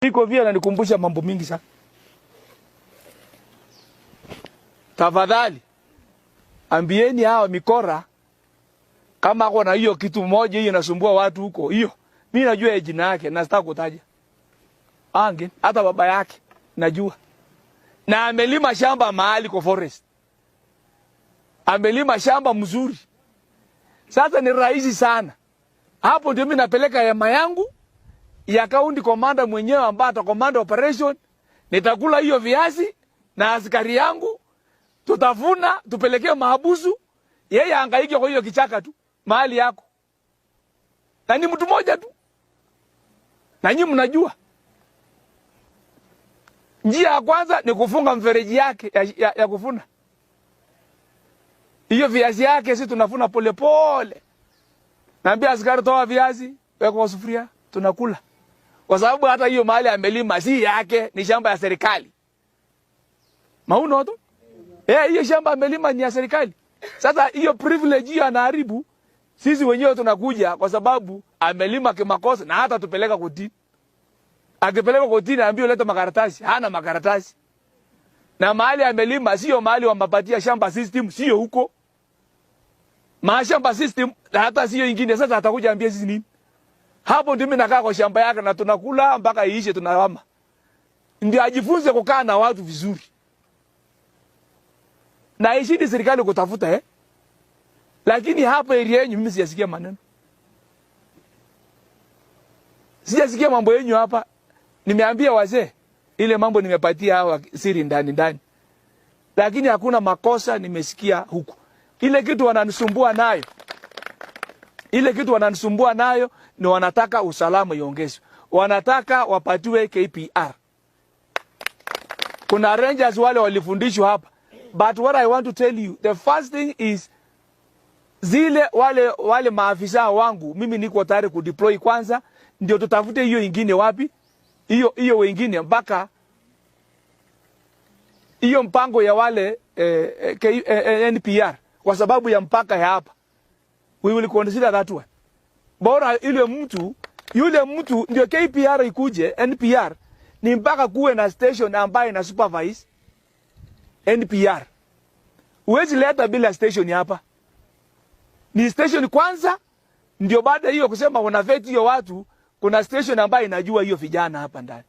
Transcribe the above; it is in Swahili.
Iko vile ananikumbusha mambo mingi sana. Tafadhali ambieni hawa mikora kama ako na hiyo kitu moja hiyo inasumbua watu huko. Hiyo mimi najua jina yake na sitaki kutaja. Ange hata baba yake najua. Na amelima shamba mahali kwa forest. Amelima shamba mzuri. Sasa ni rahisi sana. Hapo ndio mimi napeleka hema yangu ya county commander mwenyewe ambaye atakomanda operation. Nitakula hiyo viazi na askari yangu. Tutavuna, tupelekea mahabusu. Yeye hangaike kwa hiyo kichaka tu. Mahali yako. Na ni mtu mmoja tu. Na nyinyi mnajua. Njia ya kwanza ni kufunga mfereji yake ya kufuna. Hiyo viazi yake sisi tunafuna pole pole. Naambia askari toa viazi, weka kwa sufuria, tunakula. Kwa sababu hata hiyo mahali amelima si yake, ni shamba ya serikali. Mauno tu? Hiyo shamba amelima ni ya serikali. Sasa hiyo privilege hiyo anaharibu. Sisi wenyewe tunakuja kwa sababu amelima kimakosa na hata tupeleka kotini. Akipeleka kotini aambiwe leta makaratasi, hana makaratasi. Na mahali amelima sio mahali wampatia shamba system, sio huko. Mashamba system hata sio ingine. Sasa atakuja ambia sisi nini? Hapo ndio mimi nakaa kwa shamba yake na tunakula mpaka iishe tunahama. Ndio ajifunze kukaa na watu vizuri. Na ishidi serikali kutafuta Lakini hapa area yenu mimi sijasikia maneno. Sijasikia mambo yenu hapa. Nimeambia wazee ile mambo nimepatia hawa siri ndani. Lakini hakuna makosa nimesikia huku. Ile kitu wananisumbua nayo ni wanataka usalama iongezwe. Wanataka wapatiwe KPR. Kuna rangers wale walifundishwa hapa. But what I want to tell you, the first thing is zile wale maafisa wangu mimi niko tayari kudeploy kwanza ndio tutafute hiyo ingine wapi? Hiyo wengine mpaka hiyo mpango ya wale NPR kwa sababu ya mpaka ya hapa. We will consider that one. Bora yule mtu ndio KPR ikuje, NPR ni mpaka kuwe na station ambayo ina supervise NPR. Uwezi leta bila station hapa. Ni station kwanza ndio baada hiyo kusema unaveti hiyo watu kuna station ambayo inajua hiyo vijana hapa ndani.